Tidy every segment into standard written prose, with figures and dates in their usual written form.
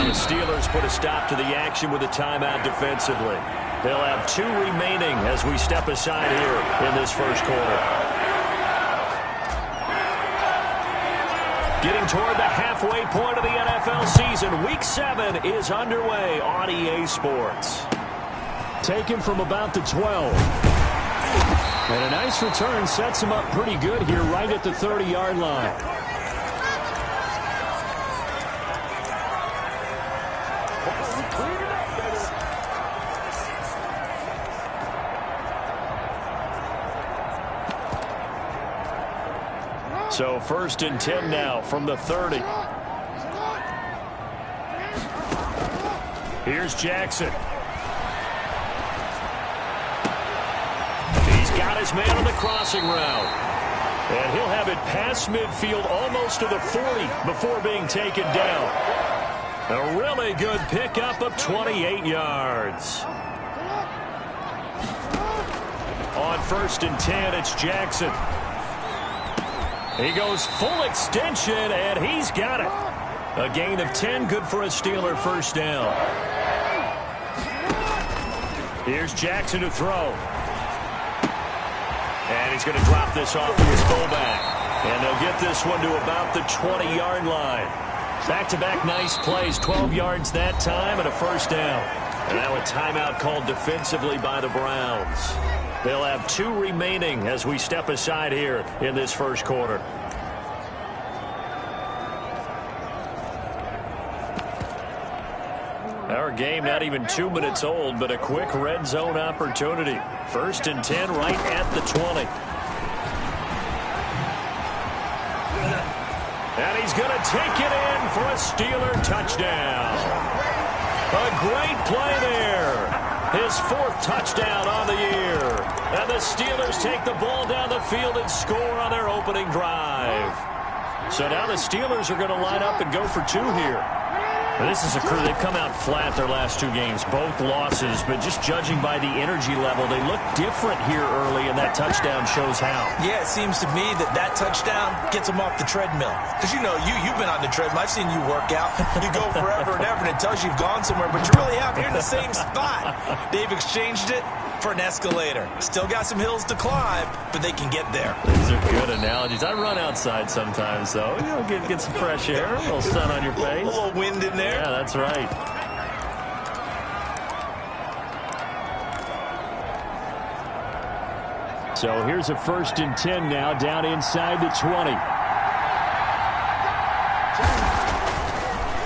Now the Steelers put a stop to the action with a timeout defensively. They'll have 2 remaining as we step aside here in this first quarter. Getting toward the halfway point of the NFL season, Week 7 is underway on EA Sports. Taken from about the 12. And a nice return sets him up pretty good here right at the 30-yard line. So 1st and 10 now from the 30. Here's Jackson. He's got his man on the crossing route. And he'll have it past midfield almost to the 40 before being taken down. A really good pickup of 28 yards. On 1st and 10, it's Jackson. He goes full extension, and he's got it. A gain of 10, good for a Steeler first down. Here's Jackson to throw. And he's going to drop this off to his fullback. And they'll get this one to about the 20-yard line. Back-to-back nice plays, 12 yards that time and a first down. And now a timeout called defensively by the Browns. They'll have 2 remaining as we step aside here in this first quarter. Our game not even 2 minutes old, but a quick red zone opportunity. 1st and 10 right at the 20. And he's going to take it in for a Steeler touchdown. A great play there. His 4th touchdown on the year. And the Steelers take the ball down the field and score on their opening drive. So now the Steelers are going to line up and go for 2 here. Well, this is a crew. They've come out flat their last 2 games, both losses, but just judging by the energy level, they look different here early, and that touchdown shows how. Yeah, it seems to me that touchdown gets them off the treadmill. Because, you've been on the treadmill. I've seen you work out. You go forever and ever, and it tells you you've gone somewhere, but you really have. You're in the same spot. They've exchanged it for an escalator. Still got some hills to climb, but they can get there. These are good analogies. I run outside sometimes, though. Get some fresh air, a little sun on your face. A little wind in there. Yeah, that's right. So here's a 1st and 10 now, down inside the 20.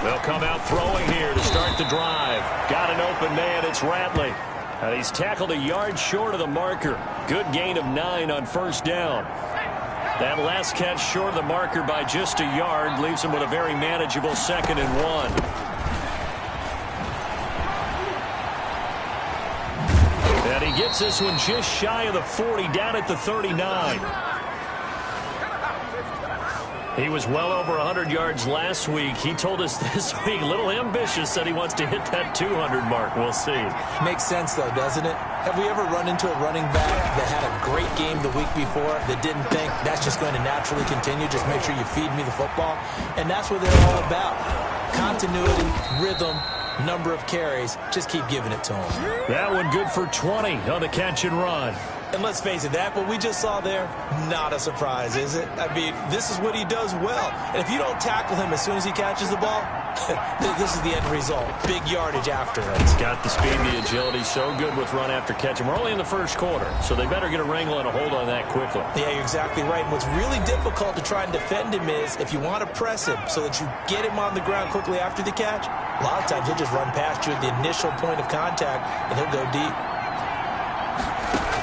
They'll come out throwing here to start the drive. Got an open man, it's Ratley. And he's tackled a yard short of the marker. Good gain of 9 on 1st down. That last catch short of the marker by just a yard leaves him with a very manageable 2nd and 1. And he gets this one just shy of the 40, down at the 39. He was well over 100 yards last week. He told us this week, a little ambitious, said he wants to hit that 200 mark. We'll see. Makes sense, though, doesn't it? Have we ever run into a running back that had a great game the week before that didn't think that's just going to naturally continue? Just make sure you feed me the football. And that's what they're all about. Continuity, rhythm, number of carries. Just keep giving it to him. That one good for 20 on the catch and run. And let's face it, that what we just saw there, not a surprise, is it? I mean, this is what he does well. And if you don't tackle him as soon as he catches the ball, this is the end result. Big yardage after it. He's got the speed, the agility, so good with run after catch. And we're only in the first quarter, so they better get a wrangle and a hold on that quickly. Yeah, you're exactly right. And what's really difficult to try and defend him is if you want to press him so that you get him on the ground quickly after the catch, a lot of times he'll just run past you at the initial point of contact, and he'll go deep.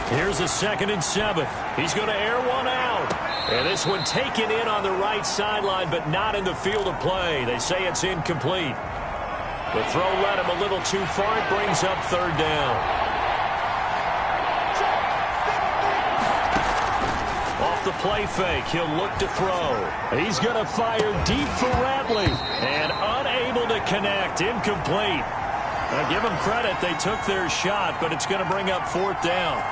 Here's a 2nd and 7. He's going to air one out. And this one taken in on the right sideline, but not in the field of play. They say it's incomplete. The throw led him a little too far. It brings up 3rd down. Off the play fake, he'll look to throw. He's going to fire deep for Ratley. And unable to connect. Incomplete. Now give them credit. They took their shot, but it's going to bring up 4th down.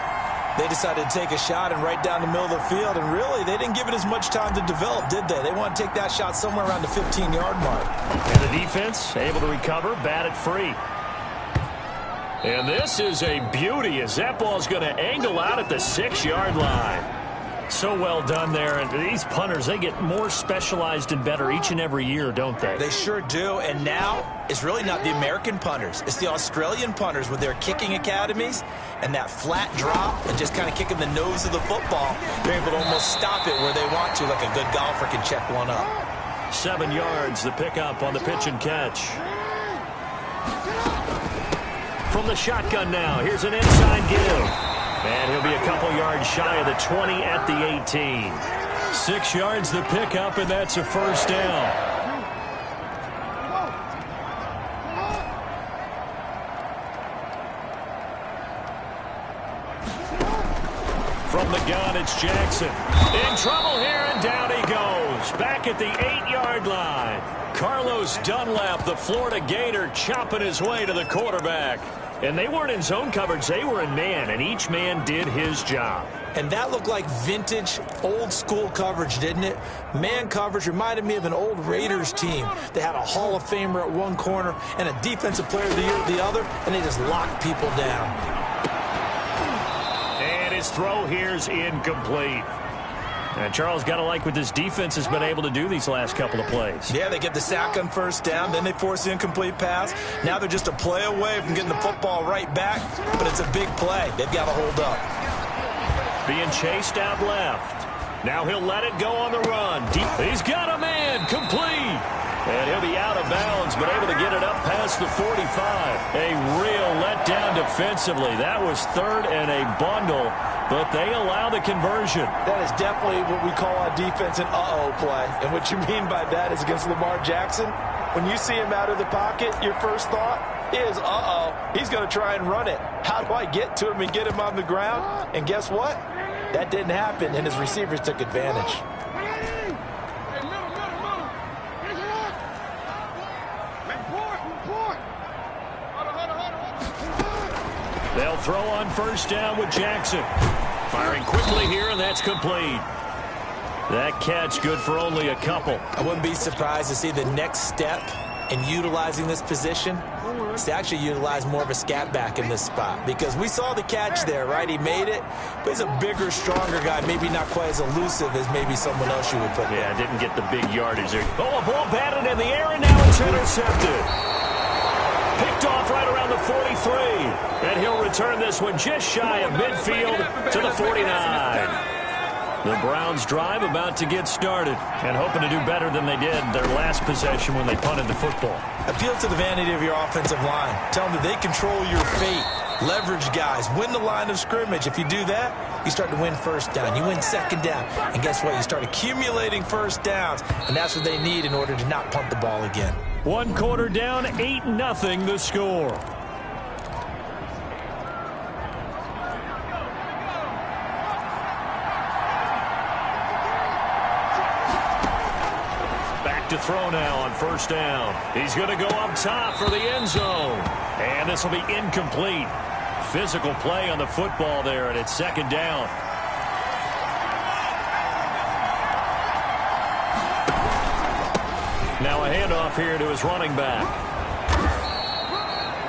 They decided to take a shot and right down the middle of the field, and really, they didn't give it as much time to develop, did they? They want to take that shot somewhere around the 15-yard mark. And the defense able to recover, bat it free. And this is a beauty as that ball's going to angle out at the 6-yard line. So well done there. And these punters, they get more specialized and better each and every year, don't they? They sure do. And now it's really not the American punters. It's the Australian punters with their kicking academies and that flat drop and just kind of kicking the nose of the football. They're able to almost stop it where they want to, like a good golfer can check one up. 7 yards, the pickup on the pitch and catch. From the shotgun now, here's an inside give. And he'll be a couple yards shy of the 20 at the 18. 6 yards the pickup, and that's a first down. From the gun, it's Jackson. In trouble here, and down he goes. Back at the 8-yard line. Carlos Dunlap, the Florida Gator, chopping his way to the quarterback. And they weren't in zone coverage, they were in man, and each man did his job. And that looked like vintage, old-school coverage, didn't it? Man coverage reminded me of an old Raiders team. They had a Hall of Famer at one corner and a Defensive Player of the Year at the other, and they just locked people down. And his throw here's incomplete. And Charles, got to like what this defense has been able to do these last couple of plays. Yeah, they get the sack on first down, then they force the incomplete pass. Now they're just a play away from getting the football right back, but it's a big play. They've got to hold up. Being chased out left. Now he'll let it go on the run. Deep. He's got a man. Complete. And he'll be out of bounds, but able to get it up past the 45. A real letdown defensively. That was third and a bundle, but they allow the conversion. That is definitely what we call on defense an uh-oh play. And what you mean by that is against Lamar Jackson, when you see him out of the pocket, your first thought is, uh-oh, he's going to try and run it. How do I get to him and get him on the ground? And guess what? That didn't happen, and his receivers took advantage. They'll throw on first down with Jackson. Firing quickly here, and that's complete. That catch good for only a couple. I wouldn't be surprised to see the next step in utilizing this position is to actually utilize more of a scat back in this spot. Because we saw the catch there, right? He made it, but he's a bigger, stronger guy, maybe not quite as elusive as maybe someone else you would put there. Yeah, didn't get the big yardage there. Oh, a ball batted in the air, and now it's intercepted. Picked off right around the 43. And he'll return this one just shy of midfield to the 49. The Browns drive about to get started and hoping to do better than they did their last possession when they punted the football. Appeal to the vanity of your offensive line. Tell them that they control your fate. Leverage guys. Win the line of scrimmage. If you do that, you start to win first down. You win second down. And guess what? You start accumulating first downs. And that's what they need in order to not punt the ball again. 1 quarter down, 8-0 the score. To throw now on first down. He's going to go up top for the end zone. And this will be incomplete. Physical play on the football there, and it's second down. Now a handoff here to his running back.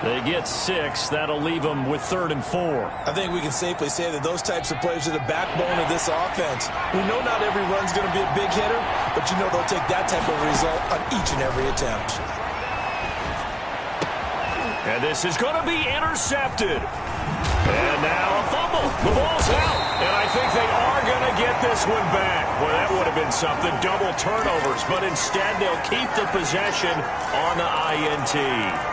They get 6. That'll leave them with 3rd and 4. I think we can safely say that those types of plays are the backbone of this offense. We know not every run's going to be a big hitter, but you know they'll take that type of result on each and every attempt. And this is going to be intercepted. And now a fumble. The ball's out. And I think they are going to get this one back. Well, that would have been something. Double turnovers. But instead, they'll keep the possession on the INT.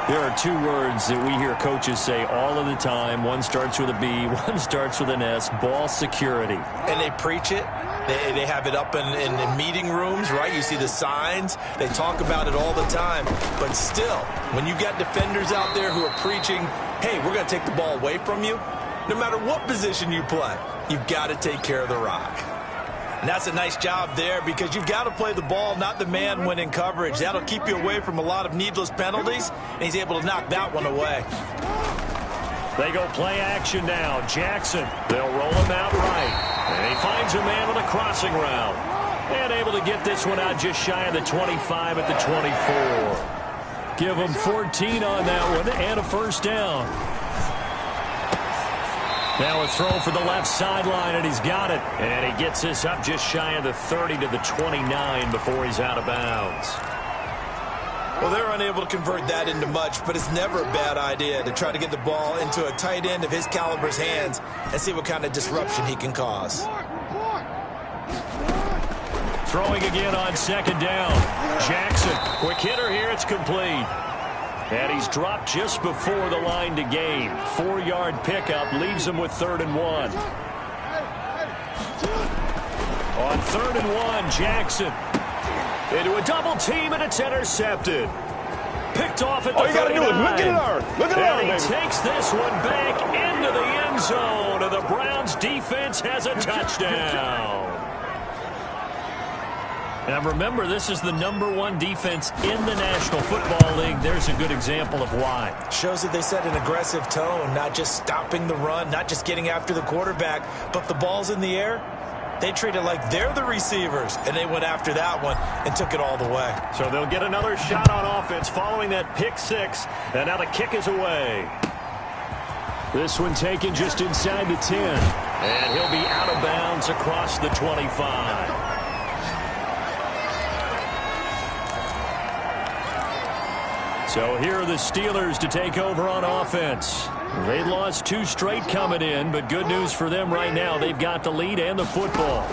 There are 2 words that we hear coaches say all of the time. One starts with a B. One starts with an S. Ball security. And they preach it. They have it up in meeting rooms, right? You see the signs. They talk about it all the time. But still, when you got defenders out there who are preaching, hey, we're going to take the ball away from you, no matter what position you play, you've got to take care of the rock. And that's a nice job there because you've got to play the ball, not the man when in coverage. That'll keep you away from a lot of needless penalties, and he's able to knock that one away. They go play action now. Jackson, they'll roll him out right. And he finds a man on the crossing route. And able to get this one out just shy of the 25 at the 24. Give him 14 on that one and a first down. Now a throw for the left sideline, and he's got it. And he gets this up just shy of the 30 to the 29 before he's out of bounds. Well, they're unable to convert that into much, but it's never a bad idea to try to get the ball into a tight end of his caliber's hands and see what kind of disruption he can cause. Throwing again on second down. Jackson, quick hitter here, it's complete. And he's dropped just before the line to gain. 4-yard pickup leaves him with 3rd and 1. On 3rd and 1, Jackson into a double team, and it's intercepted. Picked off at the 39. All you got to do is look at it arm. Look at it arm, baby. And he takes this one back into the end zone, and the Browns defense has a touchdown. Now remember, this is the #1 defense in the National Football League. There's a good example of why. Shows that they set an aggressive tone, not just stopping the run, not just getting after the quarterback, but the ball's in the air. They treat it like they're the receivers, and they went after that one and took it all the way. So they'll get another shot on offense following that pick six, and now the kick is away. This one taken just inside the 10, and he'll be out of bounds across the 25. So here are the Steelers to take over on offense. They've lost 2 straight coming in, but good news for them right now. They've got the lead and the football.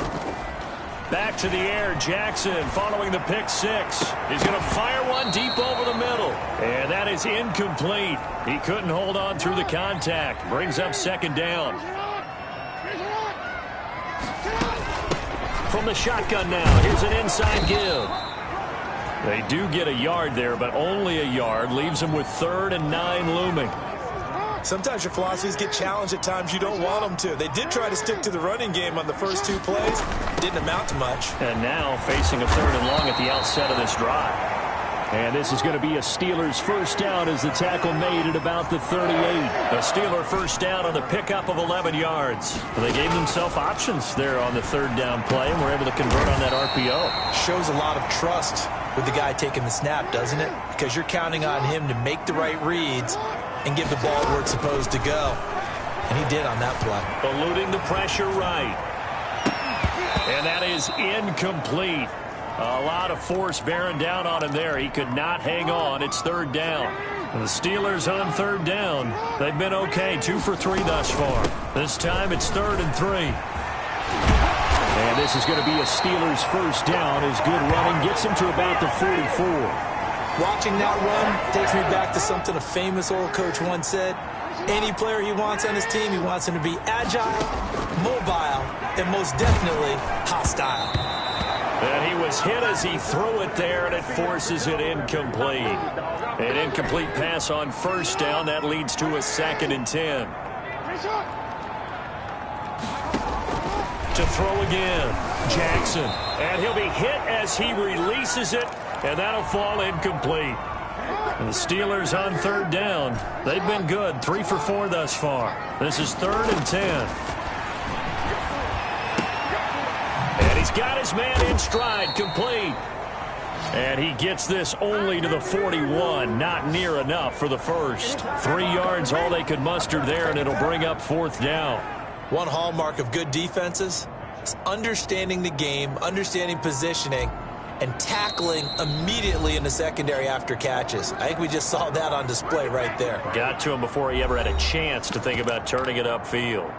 Back to the air, Jackson following the pick six. He's going to fire one deep over the middle. And that is incomplete. He couldn't hold on through the contact. Brings up second down. From the shotgun now, here's an inside give. They do get a yard there, but only a yard. Leaves them with 3rd and 9 looming. Sometimes your philosophies get challenged at times you don't want them to. They did try to stick to the running game on the first 2 plays. Didn't amount to much. And now facing a 3rd and long at the outset of this drive. And this is going to be a Steelers first down as the tackle made at about the 38. A Steeler first down on the pickup of 11 yards. They gave themselves options there on the 3rd down play and were able to convert on that RPO. Shows a lot of trust with the guy taking the snap, doesn't it? Because you're counting on him to make the right reads and give the ball where it's supposed to go. And he did on that play. Eluding the pressure right. And that is incomplete. A lot of force bearing down on him there. He could not hang on. It's 3rd down. And the Steelers on 3rd down. They've been okay. 2 for 3 thus far. This time it's 3rd and 3. And this is going to be a Steelers first down as good running gets him to about the 44. Watching that run takes me back to something a famous old coach once said. Any player he wants on his team, he wants him to be agile, mobile, and most definitely hostile. And he was hit as he threw it there, and it forces it incomplete. An incomplete pass on first down. That leads to a 2nd and 10. To throw again, Jackson. And he'll be hit as he releases it, and that'll fall incomplete. And the Steelers on 3rd down. They've been good, 3 for 4 thus far. This is 3rd and 10. And he's got his man in stride, complete. And he gets this only to the 41, not near enough for the first. 3 yards, all they could muster there, and it'll bring up 4th down. One hallmark of good defenses is understanding the game, understanding positioning, and tackling immediately in the secondary after catches. I think we just saw that on display right there. Got to him before he ever had a chance to think about turning it upfield.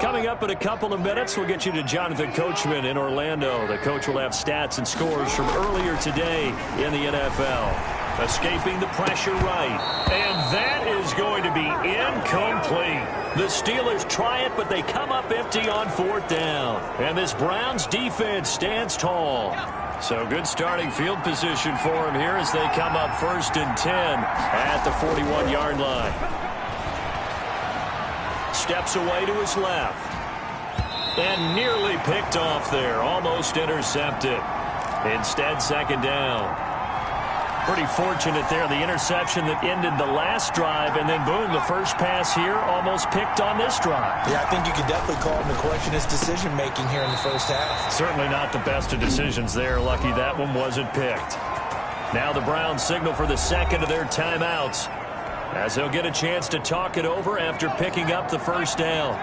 Coming up in a couple of minutes, we'll get you to Jonathan Coachman in Orlando. The coach will have stats and scores from earlier today in the NFL. Escaping the pressure right. And that is going to be incomplete. The Steelers try it, but they come up empty on 4th down. And this Browns defense stands tall. So good starting field position for them here as they come up 1st and 10 at the 41-yard line. Steps away to his left. And nearly picked off there. Almost intercepted. Instead, second down. Pretty fortunate there. The interception that ended the last drive, and then boom, the first pass here almost picked on this drive. Yeah, I think you could definitely call him to question his decision-making here in the first half. Certainly not the best of decisions there. Lucky that one wasn't picked. Now the Browns signal for the second of their timeouts, as they'll get a chance to talk it over after picking up the first down.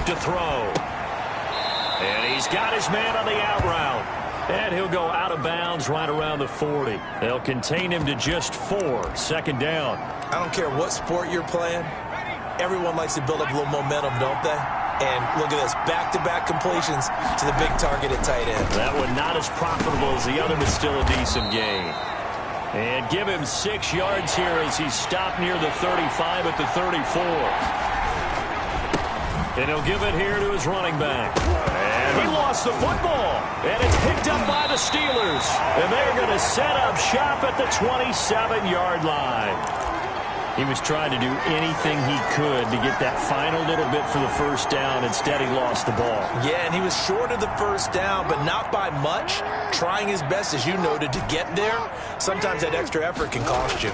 To throw. And he's got his man on the out route. And he'll go out of bounds right around the 40. They'll contain him to just 4. Second down. I don't care what sport you're playing. Everyone likes to build up a little momentum, don't they? And look at this, back-to-back completions to the big target at tight end. That one not as profitable as the other, but still a decent gain. And give him 6 yards here as he's stopped near the 35 at the 34. And he'll give it here to his running back. And he lost the football. And it's picked up by the Steelers. And they're going to set up shop at the 27-yard line. He was trying to do anything he could to get that final little bit for the first down. Instead, he lost the ball. Yeah, and he was short of the first down, but not by much. Trying his best, as you noted, to get there. Sometimes that extra effort can cost you.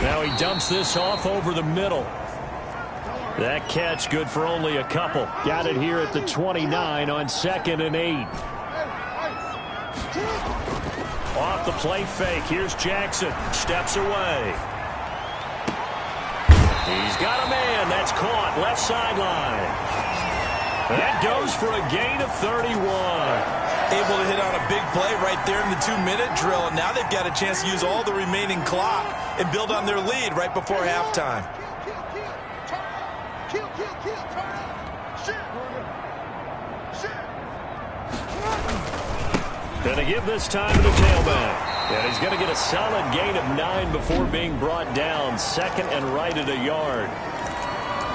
Now he dumps this off over the middle. That catch good for only a couple. Got it here at the 29 on 2nd and 8. Off the play fake. Here's Jackson. Steps away. He's got a man. That's caught. Left sideline. That goes for a gain of 31. Able to hit on a big play right there in the 2-minute drill, and now they've got a chance to use all the remaining clock and build on their lead right before halftime. Going to give this time to the tailback. And he's going to get a solid gain of 9 before being brought down. 2nd and right at a yard.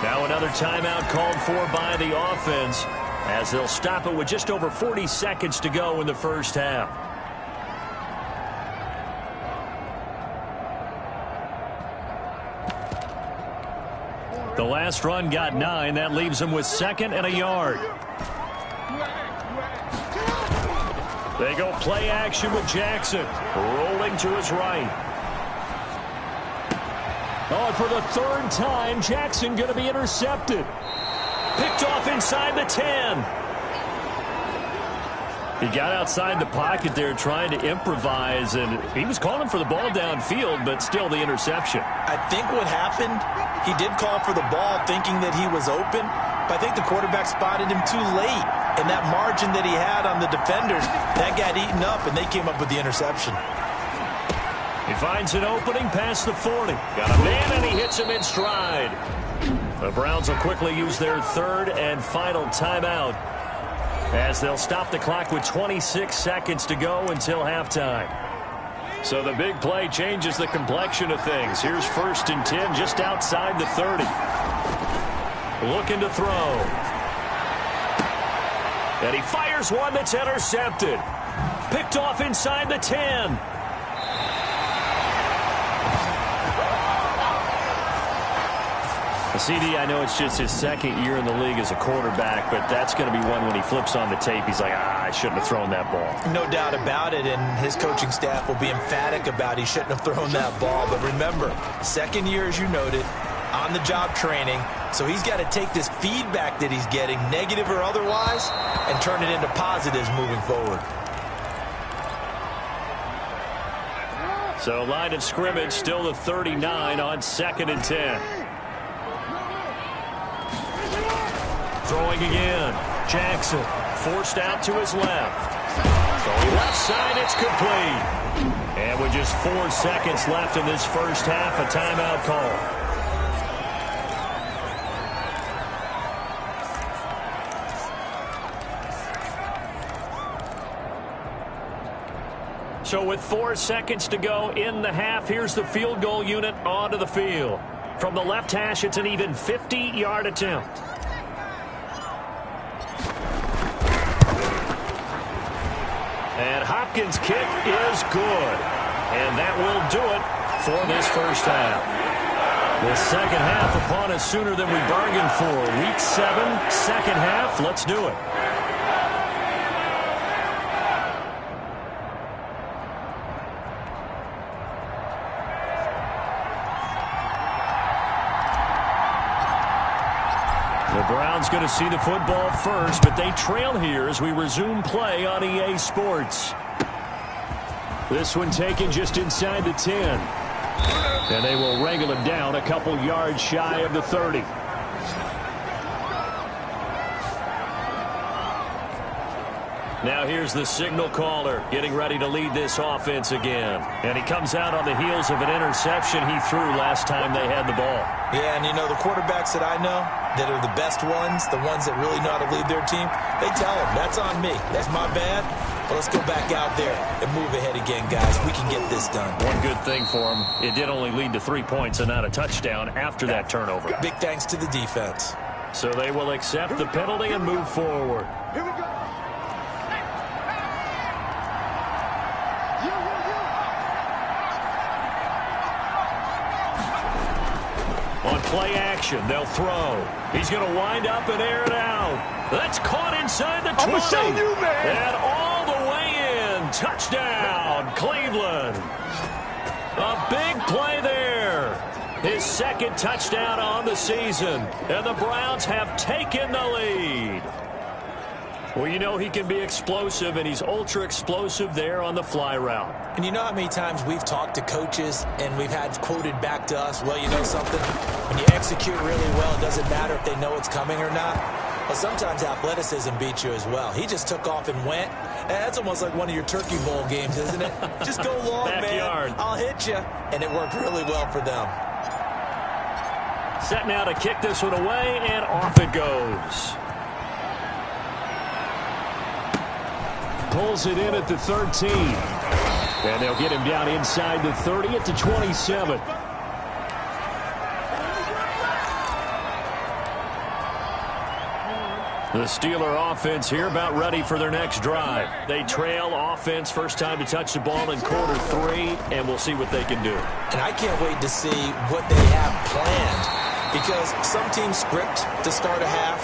Now another timeout called for by the offense, as they'll stop it with just over 40 seconds to go in the first half. The last run got 9. That leaves him with 2nd and a yard. They go play action with Jackson. Rolling to his right. Oh, and for the 3rd time, Jackson going to be intercepted. Picked off inside the 10. He got outside the pocket there trying to improvise, and he was calling for the ball downfield, but still the interception. I think what happened, he did call for the ball thinking that he was open, but I think the quarterback spotted him too late. And that margin that he had on the defenders, that got eaten up, and they came up with the interception. He finds an opening past the 40. Got a man, and he hits him in stride. The Browns will quickly use their 3rd and final timeout, as they'll stop the clock with 26 seconds to go until halftime. So the big play changes the complexion of things. Here's 1st and 10 just outside the 30. Looking to throw. And he fires one that's intercepted. Picked off inside the 10. CD, I know it's just his 2nd year in the league as a quarterback, but that's going to be one when he flips on the tape. He's like, I shouldn't have thrown that ball. No doubt about it, and his coaching staff will be emphatic about he shouldn't have thrown that ball. But remember, 2nd year, as you noted, on-the-job training, so he's got to take this feedback that he's getting, negative or otherwise, and turn it into positives moving forward. So line of scrimmage still the 39 on 2nd and 10. Throwing again. Jackson forced out to his left. Throwing left side, it's complete. And with just 4 seconds left in this first half, a timeout call. So with 4 seconds to go in the half, here's the field goal unit onto the field. From the left hash, it's an even 50-yard attempt. And Hopkins' kick is good. And that will do it for this first half. The second half upon us sooner than we bargained for. Week 7, second half. Let's do it. The Browns going to see the football first, but they trail here as we resume play on EA Sports. This one taken just inside the 10. And they will wrangle him down a couple yards shy of the 30. Now here's the signal caller getting ready to lead this offense again. And he comes out on the heels of an interception he threw last time they had the ball. Yeah, and you know, the quarterbacks that I know that are the best ones, the ones that really know how to lead their team, they tell them, that's on me. That's my bad. Well, let's go back out there and move ahead again, guys. We can get this done. One good thing for him, it did only lead to 3 points and not a touchdown after that turnover. Big thanks to the defense. So they will accept the penalty and move forward. Here we go. On play action, they'll throw. He's going to wind up and air it out. That's caught inside the 20. I'm showing you, man. And all the way in. Touchdown, Cleveland. A big play there. His second touchdown on the season. And the Browns have taken the lead. Well, you know he can be explosive, and he's ultra-explosive there on the fly route. And you know how many times we've talked to coaches and we've had quoted back to us, well, you know something? When you execute really well, it doesn't matter if they know it's coming or not. Well, sometimes athleticism beats you as well. He just took off and went. And that's almost like one of your Turkey Bowl games, isn't it? Just go long, Backyard. man. I'll hit you. And it worked really well for them. Set now to kick this one away, and off it goes. Pulls it in at the 13. And they'll get him down inside the 30 at the 27. The Steeler offense here about ready for their next drive. They trail offense, first time to touch the ball in quarter 3, and we'll see what they can do. And I can't wait to see what they have planned, because some teams script to start a half.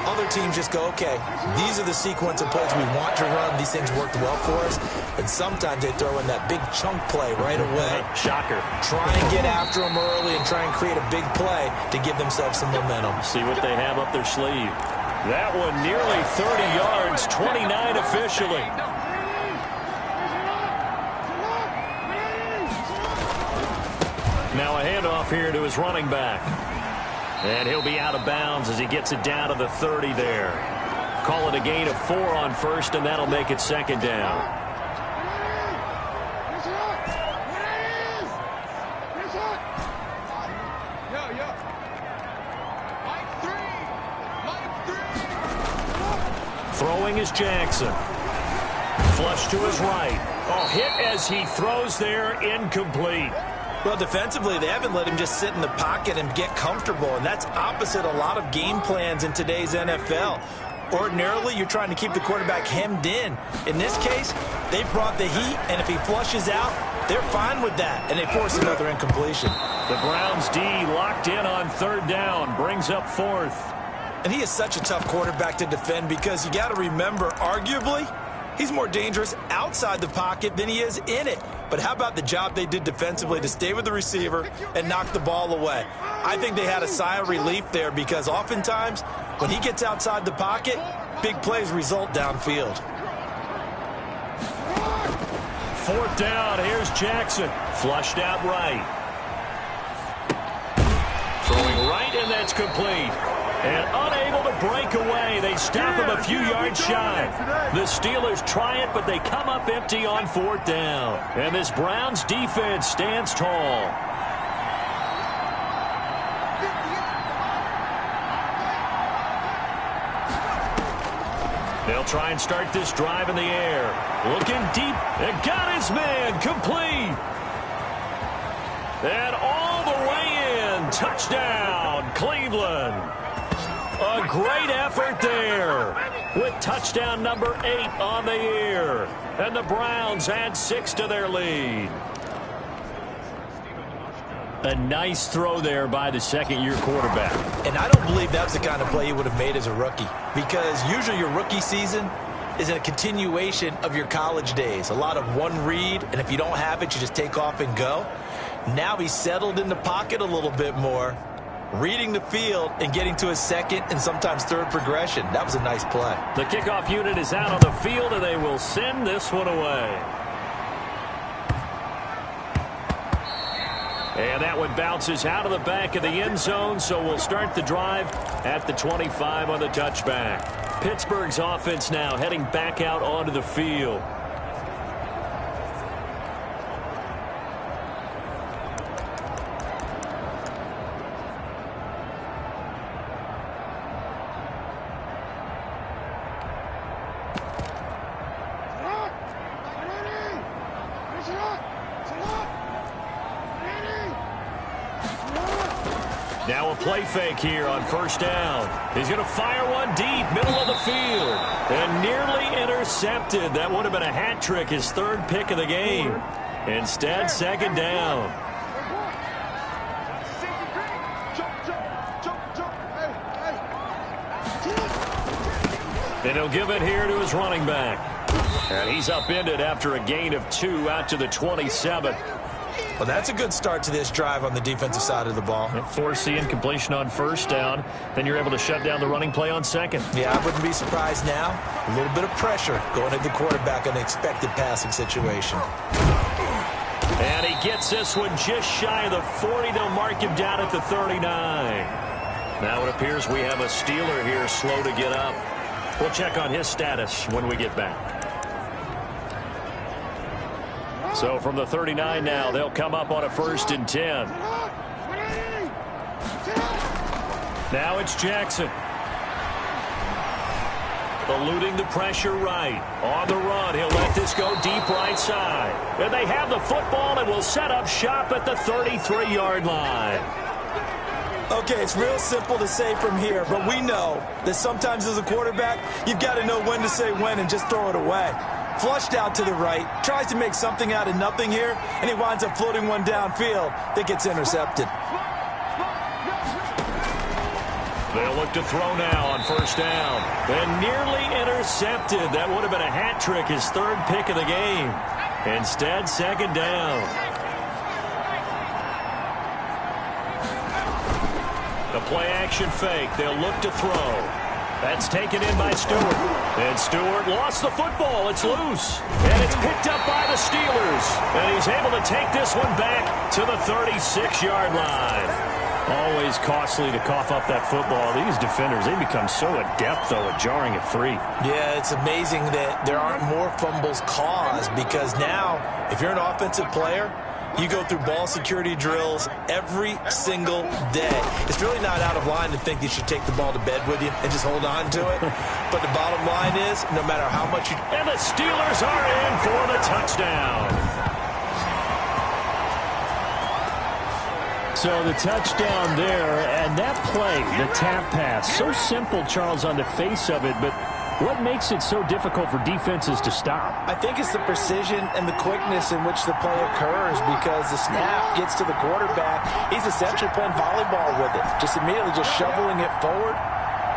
Other teams just go, okay, these are the sequence of plays we want to run. These things worked well for us. And sometimes they throw in that big chunk play right away. Shocker. Try and get after them early and try and create a big play to give themselves some momentum. See what they have up their sleeve. That one nearly 30 yards, 29 officially. Now a handoff here to his running back. And he'll be out of bounds as he gets it down to the 30 there. Call it a gain of 4 on first, and that'll make it second down. Throwing is Jackson. Flush to his right. Oh, hit as he throws there, incomplete. Well, defensively, they haven't let him just sit in the pocket and get comfortable, and that's opposite a lot of game plans in today's NFL. Ordinarily, you're trying to keep the quarterback hemmed in. In this case, they brought the heat, and if he flushes out, they're fine with that, and they force another incompletion. The Browns' D locked in on third down, brings up fourth. And he is such a tough quarterback to defend because you got to remember, arguably, he's more dangerous outside the pocket than he is in it. But how about the job they did defensively to stay with the receiver and knock the ball away? I think they had a sigh of relief there because oftentimes when he gets outside the pocket, big plays result downfield. Fourth down, here's Jackson. Flushed out right. Throwing right, and that's complete. And unable to break away. They stop him a few yards shy. The Steelers try it, but they come up empty on fourth down. And this Browns defense stands tall. They'll try and start this drive in the air. Looking deep, and got his man, complete. And all the way in, touchdown, Cleveland. A great effort there. with touchdown number 8 on the year. And the Browns add 6 to their lead. A nice throw there by the second-year quarterback. And I don't believe that's the kind of play he would have made as a rookie, because usually your rookie season is a continuation of your college days. A lot of one read, and if you don't have it, you just take off and go. Now he's settled in the pocket a little bit more, reading the field and getting to his second and sometimes third progression. That was a nice play. The kickoff unit is out on the field, and they will send this one away. And that one bounces out of the back of the end zone, so we'll start the drive at the 25 on the touchback. Pittsburgh's offense now heading back out onto the field. Now a play fake here on first down. He's going to fire one deep, middle of the field. And nearly intercepted. That would have been a hat trick, his third pick of the game. Instead, second down. And he'll give it here to his running back. And he's upended after a gain of 2 out to the 27. Well, that's a good start to this drive on the defensive side of the ball. Force the incompletion on first down. Then you're able to shut down the running play on second. Yeah, I wouldn't be surprised now. A little bit of pressure going at the quarterback on an expected passing situation. And he gets this one just shy of the 40. They'll mark him down at the 39. Now it appears we have a Steeler here slow to get up. We'll check on his status when we get back. So from the 39 now, they'll come up on a 1st and 10. Now it's Jackson. Eluding the pressure right. On the run, he'll let this go deep right side. And they have the football and will set up shop at the 33-yard line. Okay, it's real simple to say from here, but we know that sometimes as a quarterback, you've got to know when to say when and just throw it away. Flushed out to the right, tries to make something out of nothing here, and he winds up floating one downfield that gets intercepted. They'll look to throw now on first down. And nearly intercepted. That would have been a hat trick, his third pick of the game. Instead, second down. The play action fake. They'll look to throw. That's taken in by Stewart. And Stewart lost the football. It's loose. And it's picked up by the Steelers. And he's able to take this one back to the 36-yard line. Always costly to cough up that football. These defenders, they become so adept, though, at jarring it free. Yeah, it's amazing that there aren't more fumbles caused, because now, if you're an offensive player, you go through ball security drills every single day. It's really not out of line to think you should take the ball to bed with you and just hold on to it. But the bottom line is, no matter how much you... And the Steelers are in for the touchdown. So the touchdown there, and that play, the tap pass, so simple, Charles, on the face of it, but what makes it so difficult for defenses to stop? I think it's the precision and the quickness in which the play occurs, because the snap gets to the quarterback. He's essentially playing volleyball with it, just immediately just shoveling it forward.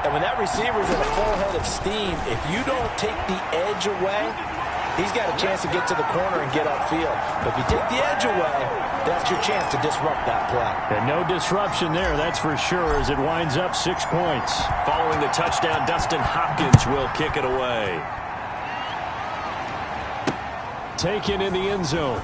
And when that receiver's in a full head of steam, if you don't take the edge away, he's got a chance to get to the corner and get upfield. But if you take the edge away, that's your chance to disrupt that play. And no disruption there, that's for sure, as it winds up 6 points. Following the touchdown, Dustin Hopkins will kick it away. Taken in the end zone.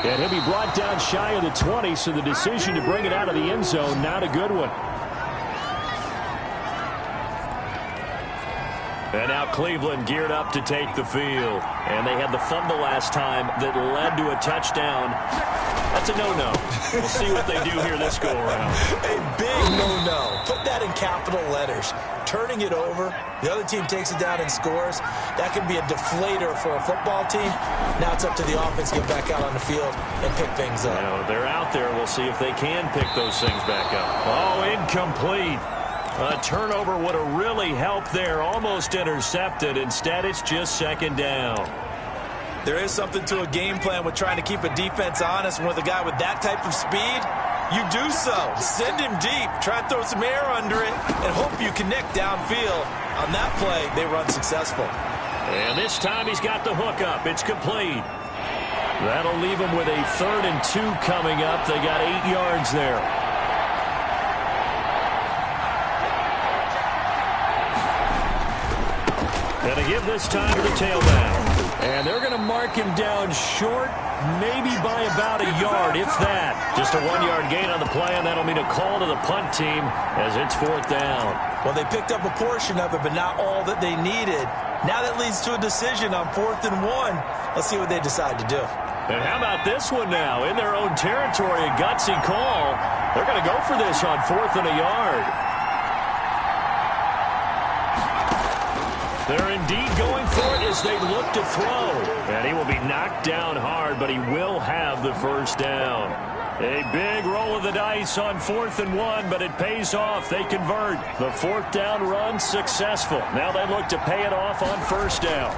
And he'll be brought down shy of the 20, so the decision to bring it out of the end zone, not a good one. And now Cleveland geared up to take the field. And they had the fumble last time that led to a touchdown. That's a no-no. We'll see what they do here this go-around. A big no-no. Put that in capital letters. Turning it over, the other team takes it down and scores. That can be a deflator for a football team. Now it's up to the offense to get back out on the field and pick things up. Now, they're out there. We'll see if they can pick those things back up. Oh, incomplete. A turnover would have really helped there. Almost intercepted. Instead, it's just second down. There is something to a game plan with trying to keep a defense honest. With a guy with that type of speed, you do so. Send him deep. Try and throw some air under it and hope you connect downfield. On that play, they run successful. And this time he's got the hook up. It's complete. That'll leave him with a 3rd and 2 coming up. They got 8 yards there. And to give this time to the tailback. And they're going to mark him down short, maybe by about a yard, if that. Just a 1-yard gain on the play, and that'll mean a call to the punt team as it's 4th down. Well, they picked up a portion of it, but not all that they needed. Now that leads to a decision on 4th and 1. Let's see what they decide to do. And how about this one now? In their own territory, a gutsy call. They're going to go for this on 4th and a yard. They're indeed going for it as they look to throw. And he will be knocked down hard, but he will have the first down. A big roll of the dice on 4th and 1, but it pays off. They convert. The 4th down run successful. Now they look to pay it off on 1st down.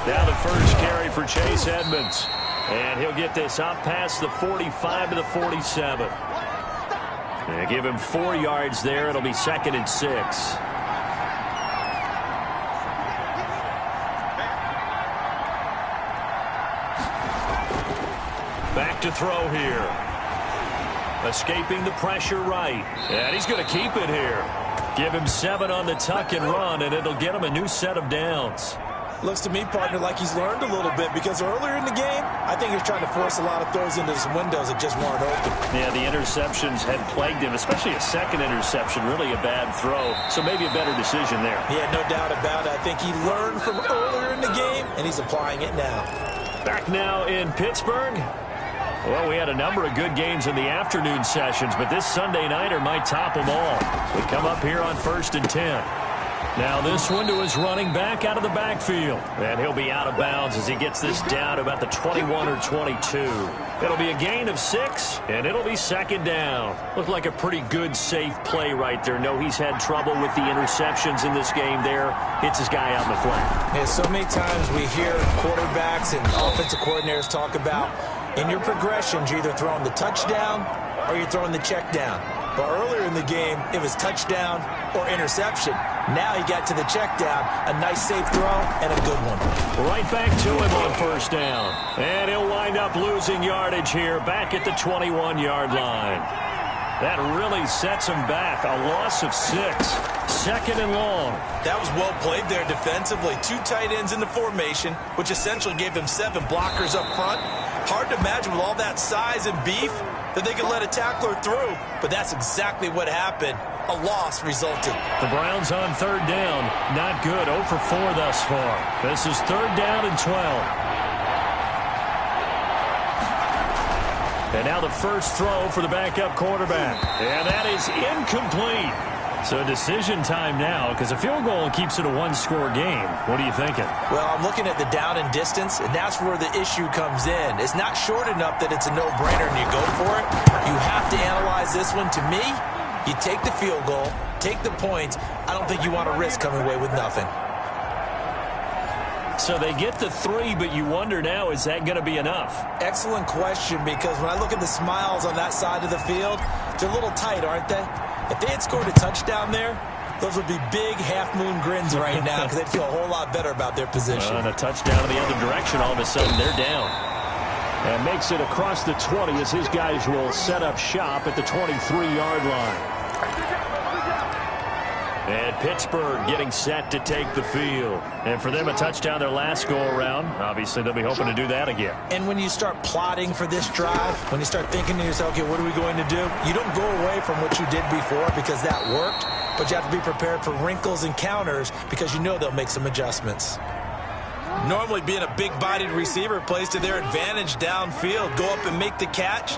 Now the first carry for Chase Edmonds. And he'll get this up past the 45 to the 47. They give him 4 yards there. It'll be 2nd and 6. Back to throw here. Escaping the pressure right. And he's going to keep it here. Give him 7 on the tuck and run, and it'll get him a new set of downs. Looks to me, partner, like he's learned a little bit, because earlier in the game, I think he's trying to force a lot of throws into some windows that just weren't open. Yeah, the interceptions had plagued him, especially a second interception, really a bad throw. So maybe a better decision there. Yeah, no doubt about it. I think he learned from earlier in the game, and he's applying it now. Back now in Pittsburgh. Well, we had a number of good games in the afternoon sessions, but this Sunday nighter might top them all. We come up here on 1st and 10. Now this one to his running back out of the backfield. And he'll be out of bounds as he gets this down to about the 21 or 22. It'll be a gain of 6, and it'll be 2nd down. Looked like a pretty good, safe play right there. No, he's had trouble with the interceptions in this game there. Hits his guy out in the flat. Yeah, so many times we hear quarterbacks and offensive coordinators talk about in your progressions, you're either throwing the touchdown or you're throwing the check down. But earlier in the game, it was touchdown or interception. Now he got to the check down, a nice safe throw, and a good one. Right back to him on 1st down. And he'll wind up losing yardage here back at the 21-yard line. That really sets him back. A loss of 6. 2nd and long. That was well played there defensively. 2 tight ends in the formation, which essentially gave them 7 blockers up front. Hard to imagine with all that size and beef that they could let a tackler through, but that's exactly what happened. A loss resulted. The Browns on 3rd down. Not good. 0 for 4 thus far. This is 3rd down and 12. And now the first throw for the backup quarterback. And that is incomplete. So decision time now, because a field goal keeps it a 1-score game. What are you thinking? Well, I'm looking at the down and distance, and that's where the issue comes in. It's not short enough that it's a no-brainer and you go for it. You have to analyze this one. To me, you take the field goal, take the points. I don't think you want to risk coming away with nothing. So they get the 3, but you wonder now, is that going to be enough? Excellent question, because when I look at the smiles on that side of the field, they're a little tight, aren't they? If they had scored a touchdown there, those would be big half-moon grins right now because they'd feel a whole lot better about their position. And a touchdown in the other direction, all of a sudden they're down. And makes it across the 20 as his guys will set up shop at the 23-yard line. And Pittsburgh getting set to take the field. And for them, a touchdown their last go-around. Obviously, they'll be hoping to do that again. And when you start plotting for this drive, when you start thinking to yourself, okay, what are we going to do? You don't go away from what you did before because that worked, but you have to be prepared for wrinkles and counters because you know they'll make some adjustments. Normally being a big-bodied receiver plays to their advantage downfield. Go up and make the catch,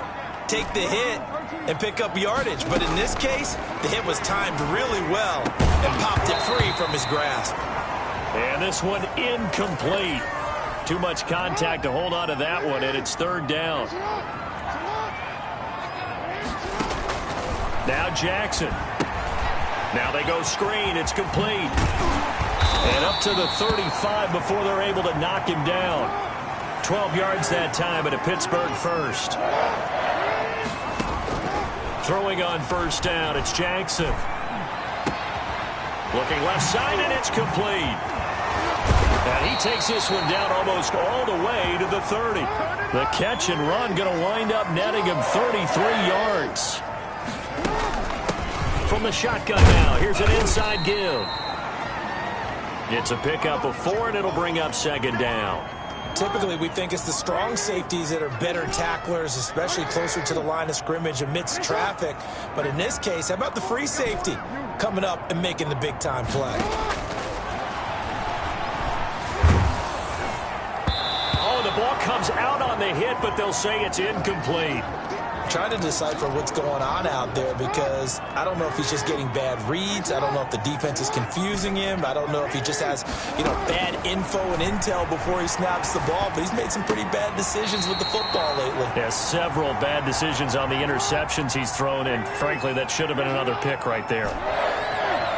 take the hit, and pick up yardage. But in this case, the hit was timed really well and popped it free from his grasp. And this one incomplete. Too much contact to hold on to that one, and it's third down. Now Jackson. Now they go screen. It's complete. And up to the 35 before they're able to knock him down. 12 yards that time at a Pittsburgh first. Throwing on first down, it's Jackson. Looking left side, and it's complete. And he takes this one down almost all the way to the 30. The catch and run going to wind up netting him 33 yards. From the shotgun now, here's an inside give. It's a pickup of 4, and it'll bring up second down. Typically, we think it's the strong safeties that are better tacklers, especially closer to the line of scrimmage amidst traffic. But in this case, how about the free safety coming up and making the big-time play? Oh, the ball comes out on the hit, but they'll say it's incomplete. Trying to decipher what's going on out there because I don't know if he's just getting bad reads. I don't know if the defense is confusing him. I don't know if he just has, bad info and intel before he snaps the ball. But he's made some pretty bad decisions with the football lately. Yeah, several bad decisions on the interceptions he's thrown, and frankly, that should have been another pick right there.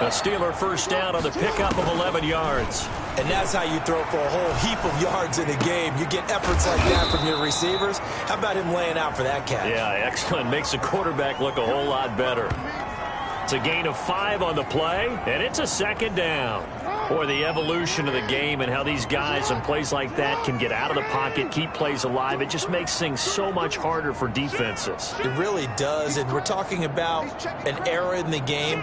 A Steeler first down on the pickup of 11 yards. And that's how you throw for a whole heap of yards in a game. You get efforts like that from your receivers. How about him laying out for that catch? Yeah, excellent. Makes the quarterback look a whole lot better. It's a gain of 5 on the play, and it's a second down. Boy, the evolution of the game and how these guys in plays like that can get out of the pocket, keep plays alive, it just makes things so much harder for defenses. It really does, and we're talking about an era in the game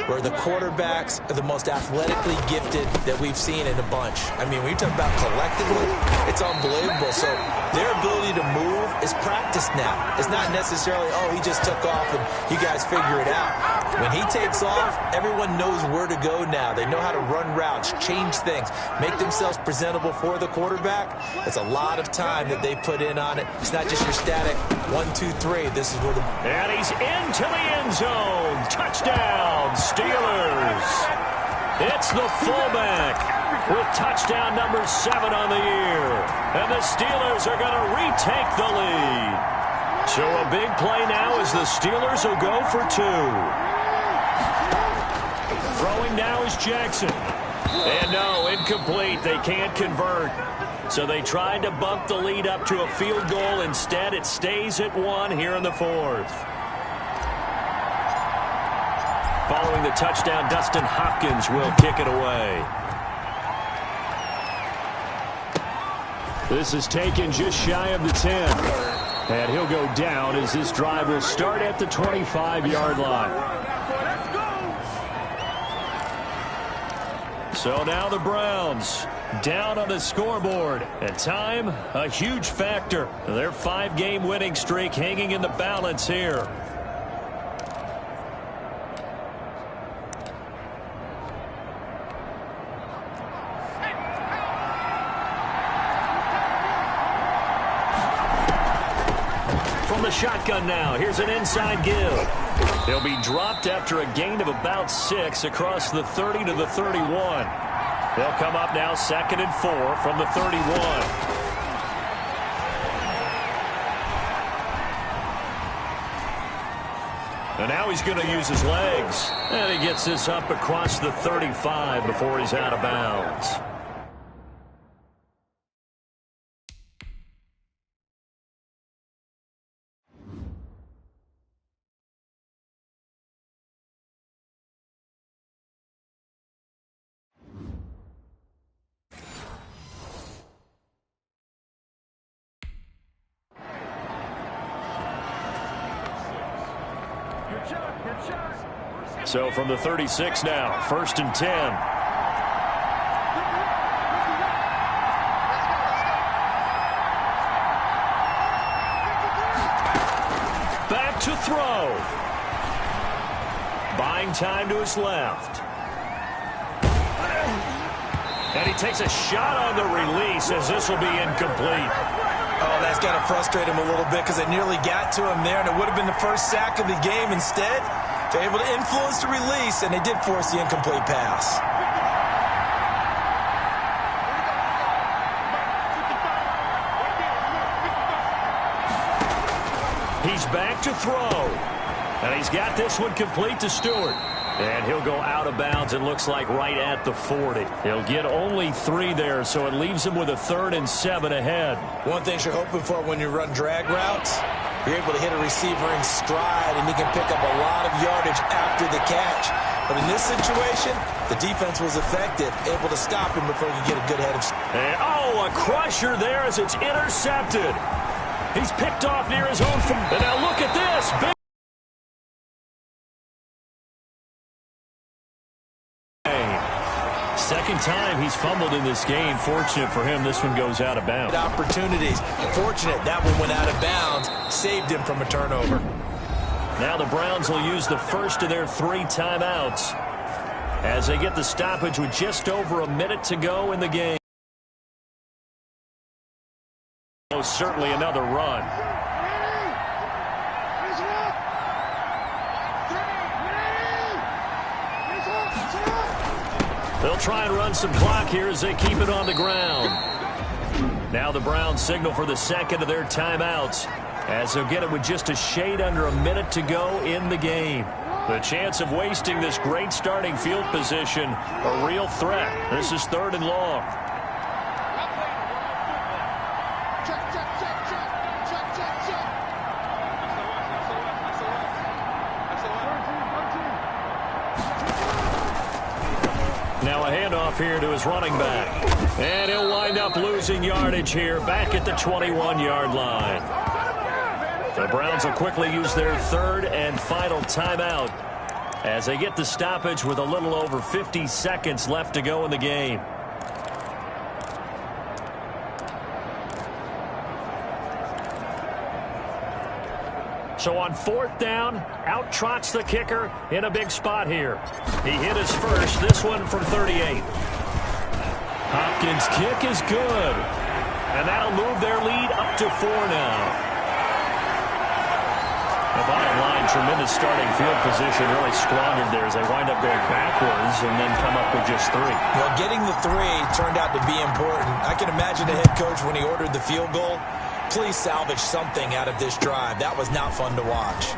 where the quarterbacks are the most athletically gifted that we've seen in a bunch. I mean, when you talk about collectively, it's unbelievable. So their ability to move is practiced now. It's not necessarily, oh, he just took off and you guys figure it out. When he takes off, everyone knows where to go now. They know how to run routes, change things, make themselves presentable for the quarterback. It's a lot of time that they put in on it. It's not just your static 1, 2, 3. This is where the... And he's into the end zone. Touchdown, Steelers. It's the fullback with touchdown number 7 on the year. And the Steelers are going to retake the lead. So a big play now as the Steelers will go for 2. Throwing now is Jackson. And no, incomplete. They can't convert. So they tried to bump the lead up to a field goal. Instead, it stays at 1 here in the 4th. Following the touchdown, Dustin Hopkins will kick it away. This is taken just shy of the 10. And he'll go down as this drive will start at the 25-yard line. So now the Browns down on the scoreboard. And time, a huge factor. Their 5-game winning streak hanging in the balance here. From the shotgun now, here's an inside give. He'll be dropped after a gain of about 6 across the 30 to the 31. They'll come up now 2nd and 4 from the 31. And now he's going to use his legs. And he gets this up across the 35 before he's out of bounds. So from the 36 now, 1st and 10. Back to throw. Buying time to his left. And he takes a shot on the release as this will be incomplete. Oh, that's got to frustrate him a little bit because they nearly got to him there, and it would have been the first sack of the game. Instead, they're able to influence the release, and they did force the incomplete pass. He's back to throw. And he's got this one complete to Stewart. And he'll go out of bounds, it looks like, right at the 40. He'll get only 3 there, so it leaves him with a 3rd and 7 ahead. One thing you're hoping for when you run drag routes, you're able to hit a receiver in stride, and he can pick up a lot of yardage after the catch. But in this situation, the defense was effective, able to stop him before he could get a good head of... And, oh, a crusher there as it's intercepted. He's picked off near his own... And now look at this. Big second time he's fumbled in this game. Fortunate for him, this one goes out of bounds. Opportunities. Fortunate that one went out of bounds. Saved him from a turnover. Now the Browns will use the first of their 3 timeouts as they get the stoppage with just over a minute to go in the game. Certainly another run. They'll try and run some clock here as they keep it on the ground. Now the Browns signal for the second of their timeouts as they'll get it with just a shade under a minute to go in the game. The chance of wasting this great starting field position, a real threat. This is 3rd and long. Now a handoff here to his running back. And he'll wind up losing yardage here back at the 21-yard line. The Browns will quickly use their 3rd and final timeout as they get the stoppage with a little over 50 seconds left to go in the game. So on 4th down, out trots the kicker in a big spot here. He hit his first, this one from 38. Hopkins' kick is good. And that'll move their lead up to 4 now. The bottom line, tremendous starting field position, really squandered there as they wind up going backwards and then come up with just 3. Well, getting the 3 turned out to be important. I can imagine the head coach when he ordered the field goal. Please salvage something out of this drive. That was not fun to watch.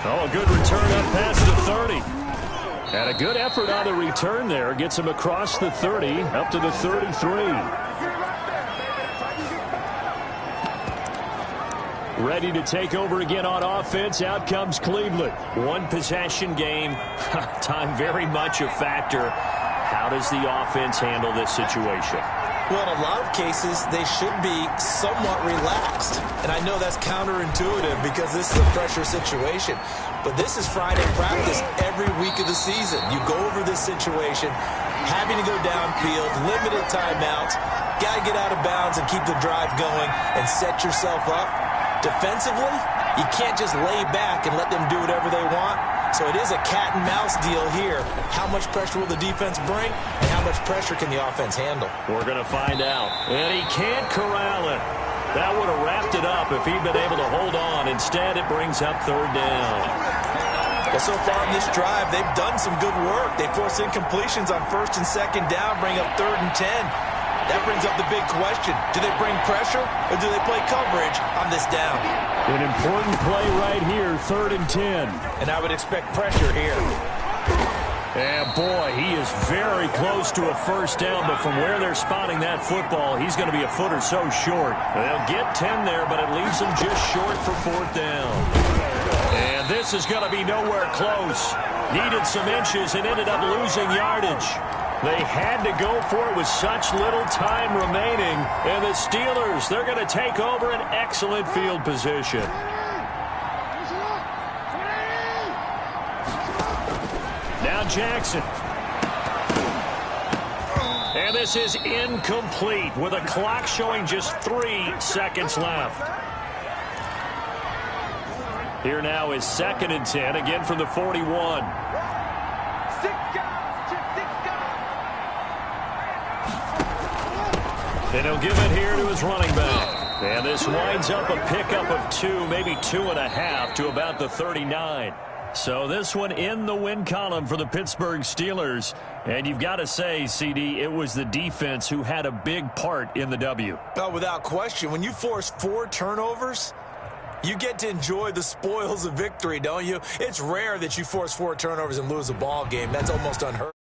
Oh, a good return up past the 30. And a good effort on the return there. Gets him across the 30, up to the 33. Ready to take over again on offense. Out comes Cleveland. 1 possession game. Time very much a factor. How does the offense handle this situation? Well, in a lot of cases, they should be somewhat relaxed. And I know that's counterintuitive because this is a pressure situation. But this is Friday practice every week of the season. You go over this situation, having to go downfield, limited timeouts, got to get out of bounds and keep the drive going and set yourself up. Defensively, you can't just lay back and let them do whatever they want. So it is a cat and mouse deal here. How much pressure will the defense bring, and how much pressure can the offense handle? We're going to find out. And he can't corral it. That would have wrapped it up if he'd been able to hold on. Instead, it brings up 3rd down. Well, so far in this drive, they've done some good work. They force incompletions on 1st and 2nd down, bring up 3rd and 10. That brings up the big question. Do they bring pressure, or do they play coverage on this down? An important play right here, 3rd and 10. And I would expect pressure here. And boy, he is very close to a 1st down, but from where they're spotting that football, he's going to be a foot or so short. They'll get 10 there, but it leaves them just short for 4th down. And this is going to be nowhere close. Needed some inches and ended up losing yardage. They had to go for it with such little time remaining. And the Steelers, they're going to take over an excellent field position. Now Jackson. And this is incomplete with a clock showing just 3 seconds left. Here now is 2nd and 10, again from the 41. And he'll give it here to his running back. And this winds up a pickup of 2, maybe 2.5 to about the 39. So this one in the win column for the Pittsburgh Steelers. And you've got to say, CD, it was the defense who had a big part in the W. Oh, without question. When you force 4 turnovers, you get to enjoy the spoils of victory, don't you? It's rare that you force 4 turnovers and lose a ball game. That's almost unheard of.